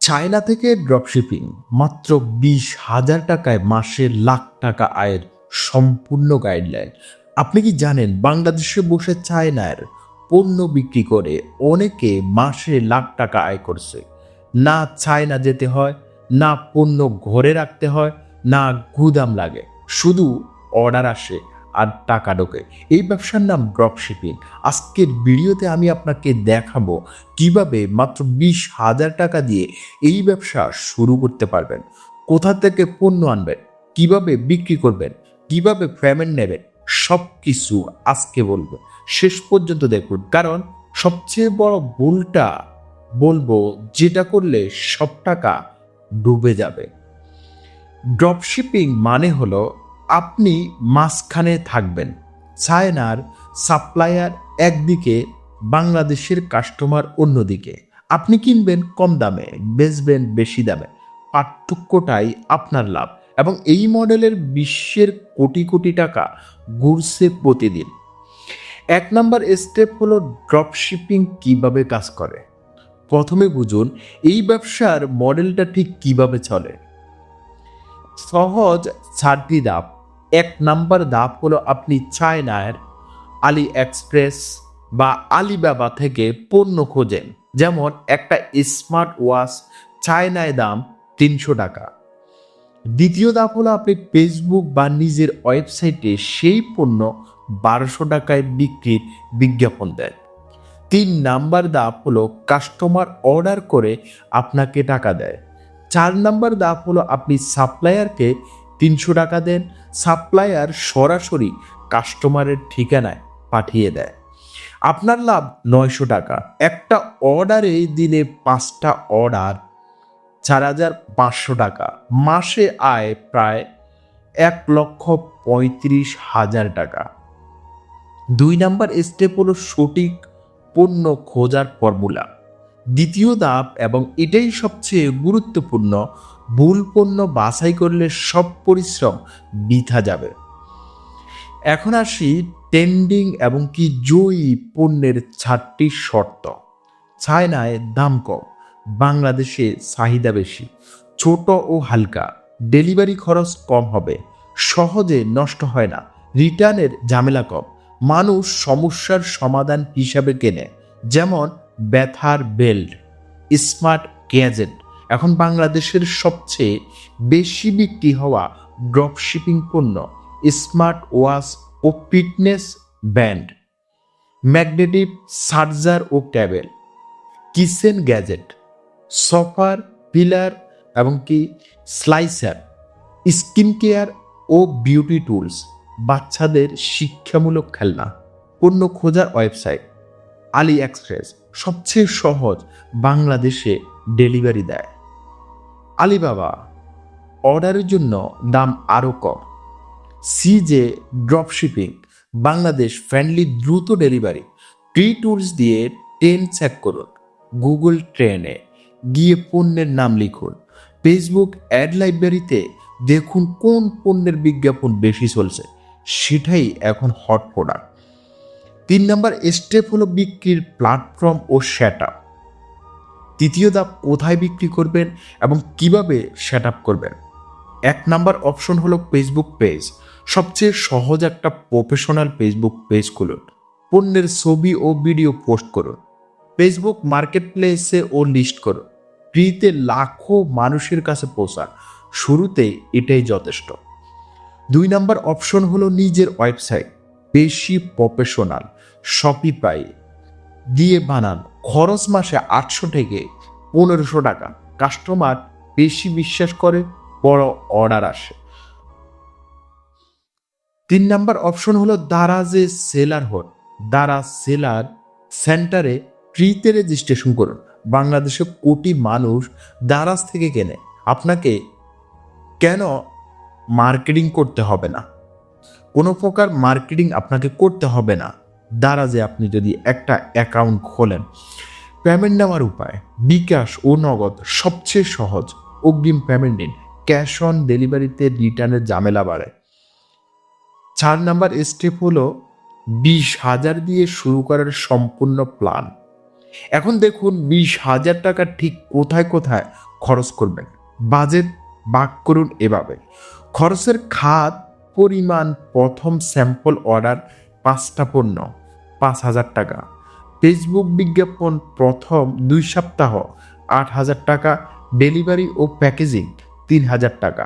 China থেকে dropshipping মাত্র 20,000 টাকায় মাসে লাখ টাকা আয়ের সম্পূর্ণ গাইডলাইন। আপনি কি জানেন বাংলাদেশে বসে চায়নার পণ্য বিক্রি করে অনেকে মাসে লাখ টাকা আয় করছে? না চায়না যেতে হয়, না পণ্য ঘরে রাখতে হয়, না গুদাম লাগে, শুধু অর্ডার আসে আর টাকা ঢোকে। এই ব্যবসার নাম ড্রপশিপিং। আজকের ভিডিওতে আমি আপনাকে দেখাবো কিভাবে মাত্র 20,000 টাকা দিয়ে এই ব্যবসা শুরু করতে পারবেন, কোথা থেকে পণ্য আনবেন, কিভাবে বিক্রি করবেন, কিভাবে পেমেন্ট নেবেন, সব কিছু আজকে বলবো। শেষ পর্যন্ত দেখুন, কারণ সবচেয়ে বড় ভুলটা বলবো যেটা করলে সব টাকা ডুবে যাবে। ড্রপশিপিং মানে হলো আপনি মাঝখানে থাকবেন, চায়নার সাপ্লায়ার একদিকে, বাংলাদেশের কাস্টমার অন্যদিকে। আপনি কিনবেন কম দামে, বেচবেন বেশি দামে, পার্থক্যটাই আপনার লাভ। এবং এই মডেলের বিশ্বের কোটি কোটি টাকা ঘুরছে প্রতিদিন। 1 নাম্বার স্টেপ হলো ড্রপশিপিং কিভাবে কাজ করে। প্রথমে বুঝুন এই ব্যবসার মডেলটা ঠিক কিভাবে চলে। সহজ 4টি ধাপ। 1 নাম্বার ধাপ হলো আপনি চায়নার আলি এক্সপ্রেস বা আলিবাবা থেকে পণ্য খোঁজেন। যেমন একটা স্মার্ট ওয়াচ চায়নায় দাম 300 টাকা। দ্বিতীয় ধাপ হলো আপনি ফেসবুক বা নিজের ওয়েবসাইটে সেই পণ্য 1200 টাকায় বিক্রির বিজ্ঞাপন দেন। 3 নাম্বার ধাপ হলো কাস্টমার অর্ডার করে আপনাকে টাকা দেয়। 4 নাম্বার ধাপ হলো আপনি সাপ্লায়ারকে 300 টাকা দেন, সাপ্লায়ার সরাসরি কাস্টমারের ঠিকানায় পাঠিয়ে দেয়। আপনার লাভ 900 টাকা। একটা অর্ডারে দিনে 5টা অর্ডার, 4,500 টাকা। মাসে আয় প্রায় 1,35,000 টাকা। 2 নাম্বার স্টেপ হলো সঠিক পণ্য খোঁজার ফর্মুলা। দ্বিতীয় ধাপ, এবং এটাই সবচেয়ে গুরুত্বপূর্ণ, ভুল পণ্য বাছাই করলে সব পরিশ্রম বৃথা যাবে। এখন আসি ট্রেন্ডিং এবং কি জয়ী পণ্যের 4টি শর্ত। চায়নায় দাম কম, বাংলাদেশে চাহিদা বেশি, ছোট ও হালকা, ডেলিভারি খরচ কম হবে, সহজে নষ্ট হয় না, রিটার্নের ঝামেলা কম, মানুষ সমস্যার সমাধান হিসাবে কেনে। যেমন ব্যথার বেল্ট, স্মার্ট গ্যাজেট। এখন বাংলাদেশের সবচেয়ে বেশি বিক্রি হওয়া ড্রপশিপিং পণ্য স্মার্ট ওয়াচ ও ফিটনেস ব্যান্ড, ম্যাগনেটিক চার্জার ও টেবিল, কিচেন গ্যাজেট, সফার, পিলার এবং কি স্লাইসার, স্কিন কেয়ার ও বিউটি টুলস, বাচ্চাদের শিক্ষামূলক খেলনা। পণ্য খোঁজার ওয়েবসাইট আলি এক্সপ্রেস, সবচেয়ে সহজ, বাংলাদেশে ডেলিভারি দেয়। আলিবাবা, অর্ডারের জন্য দাম আরও কম। সিজে ড্রপশিপিং, বাংলাদেশ ফ্রেন্ডলি, দ্রুত ডেলিভারি। ট্রি টুলস দিয়ে ট্রেন চেক করুন, গুগল ট্রেনে গিয়ে পণ্যের নাম লিখুন, ফেসবুক অ্যাড লাইব্রেরিতে দেখুন কোন পণ্যের বিজ্ঞাপন বেশি চলছে, সেটাই এখন হট প্রোডাক্ট। 3 নাম্বার স্টেপ হলো বিক্রির প্ল্যাটফর্ম ও সেট আপ। তৃতীয় ধাপ, কোথায় বিক্রি করবেন এবং কিভাবে সেট আপ করবেন। 1 নাম্বার অপশন হলো ফেসবুক পেজ। সবচেয়ে সহজ একটা প্রফেশনাল ফেসবুক পেজ খুলুন, পণ্যের ছবি ও ভিডিও পোস্ট করুন, ফেসবুক মার্কেট প্লেসে ও লিস্ট করুন, ফ্রিতে লাখো মানুষের কাছে পৌঁছান। শুরুতে এটাই যথেষ্ট। 2 নাম্বার অপশন হলো নিজের ওয়েবসাইট, বেশি প্রফেশনাল, শপিফাই দিয়ে বানান, খরচ মাসে 800 থেকে 1500 টাকা। কাস্টমার বেশি বিশ্বাস করে, বড় অর্ডার আসে। 3 নাম্বার অপশন হলো দারাজে সেলার হোড, দারাজ সেলার সেন্টারে ফ্রিতে রেজিস্ট্রেশন করুন। বাংলাদেশে কোটি মানুষ দারাজ থেকে কেনে, আপনাকে কেন মার্কেটিং করতে হবে না? কোনো প্রকার মার্কেটিং আপনাকে করতে হবে না। দারাজে আপনি যদি একটা অ্যাকাউন্ট খোলেন, পেমেন্ট নেওয়ার উপায় বিকাশ ও নগদ, সবচেয়ে সহজ। অগ্রিম পেমেন্ট দিন, ক্যাশ অন ডেলিভারিতে রিটার্নের ঝামেলা বাড়ে। 4 নাম্বার স্টেপ হলো 20,000 দিয়ে শুরু করার সম্পূর্ণ প্ল্যান। এখন দেখুন 20,000 টাকা ঠিক কোথায় কোথায় খরচ করবেন। বাজেট ভাগ করুন এভাবে। খরচের খাত পরিমাণ: প্রথম স্যাম্পল অর্ডার 5টা পণ্য 5,000 টাকা। ফেসবুক বিজ্ঞাপন প্রথম 2 সপ্তাহ 8,000 টাকা। ডেলিভারি ও প্যাকেজিং 3,000 টাকা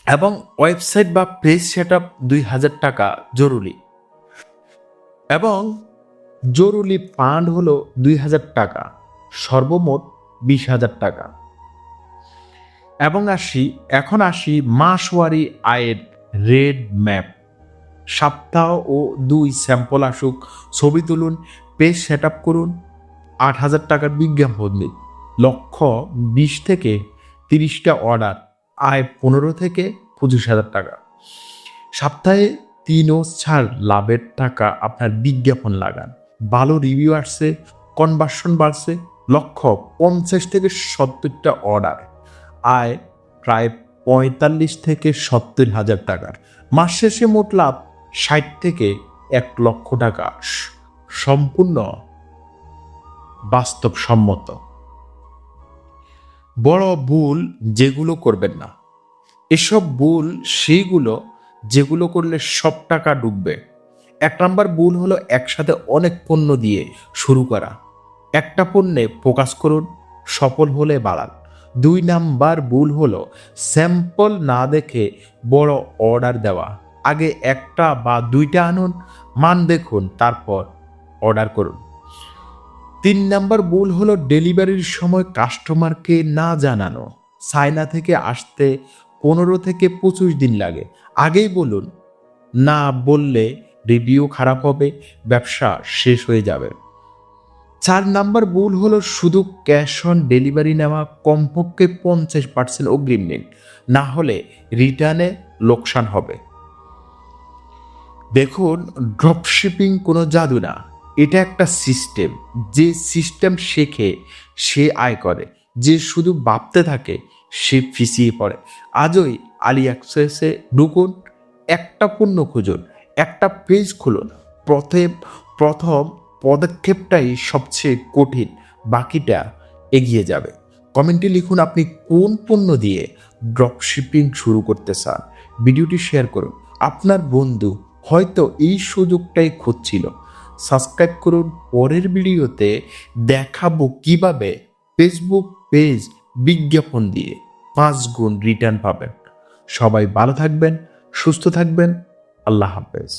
এবং ওয়েবসাইট বা পেজ সেটআপ 2,000 টাকা জরুরি। এবং জরুরি ফান্ড হলো 2,000 টাকা, সর্বমোট 20,000 টাকা। এবং এখন আসি মাসওয়ারি আয়ের রেড ম্যাপ। সপ্তাহ ও 2 স্যাম্পল আসুক, ছবি তুলুন, পেজ সেট আপ করুন, 8,000 টাকার বিজ্ঞাপন দিন। লক্ষ্য 20 থেকে 30টা অর্ডার, আয় 15 থেকে 25,000 টাকা। সপ্তাহে 3 ও 4 লাভের টাকা আপনার বিজ্ঞাপন লাগান। ভালো রিভিউ আসছে, কনভার্সন বাড়ছে। লক্ষ্য 50 থেকে 70টা অর্ডার, আয় প্রায় 45 থেকে 70,000 টাকার। মাস শেষে মোট লাভ 60 থেকে 1 লক্ষ টাকা। সম্পূর্ণ বাস্তবসম্মত। বড় ভুল যেগুলো করবেন না, এসব ভুল সেইগুলো যেগুলো করলে সব টাকা ডুববে। 1 নাম্বার ভুল হলো একসাথে অনেক পণ্য দিয়ে শুরু করা। একটা পণ্যে ফোকাস করুন, সফল হলে বাড়ান। 2 নাম্বার ভুল হলো স্যাম্পল না দেখে বড় অর্ডার দেওয়া। আগে 1টা বা 2টা আনুন, মান দেখুন, তারপর অর্ডার করুন। 3 নাম্বার ভুল হলো ডেলিভারির সময় কাস্টমারকে না জানানো। চায়না থেকে আসতে 15 থেকে 25 দিন লাগে, আগেই বলুন। না বললে রিভিউ খারাপ হবে, ব্যবসা শেষ হয়ে যাবে। 4 নাম্বার ভুল হলো শুধু ক্যাশ অন ডেলিভারি নেওয়া। কমপক্ষে 50% অগ্রিম নিন, না হলে রিটার্নে লোকসান হবে। দেখুন, ড্রপশিপিং কোনো জাদু না, এটা একটা সিস্টেম। যে সিস্টেম শেখে সে আয় করে, যে শুধু ভাবতে থাকে সে পিছিয়ে পড়ে। আজই আলি এক্সপ্রেসে ঢুকুন, একটা পণ্য খুঁজুন, একটা পেজ খুলুন। প্রথম পদক্ষেপটাই সবচেয়ে কঠিন, বাকিটা এগিয়ে যাবে। কমেন্টে লিখুন আপনি কোন পণ্য দিয়ে ড্রপশিপিং শুরু করতে চান। ভিডিওটি শেয়ার করুন, আপনার বন্ধু হয়তো এই সুযোগটাই খুঁজছিল। সাবস্ক্রাইব করুন। পরের ভিডিওতে দেখাবো কিভাবে ফেসবুক পেজ বিজ্ঞাপন দিয়ে 5 গুণ রিটার্ন পাবেন। সবাই ভালো থাকবেন, সুস্থ থাকবেন। আল্লাহ হাফেজ।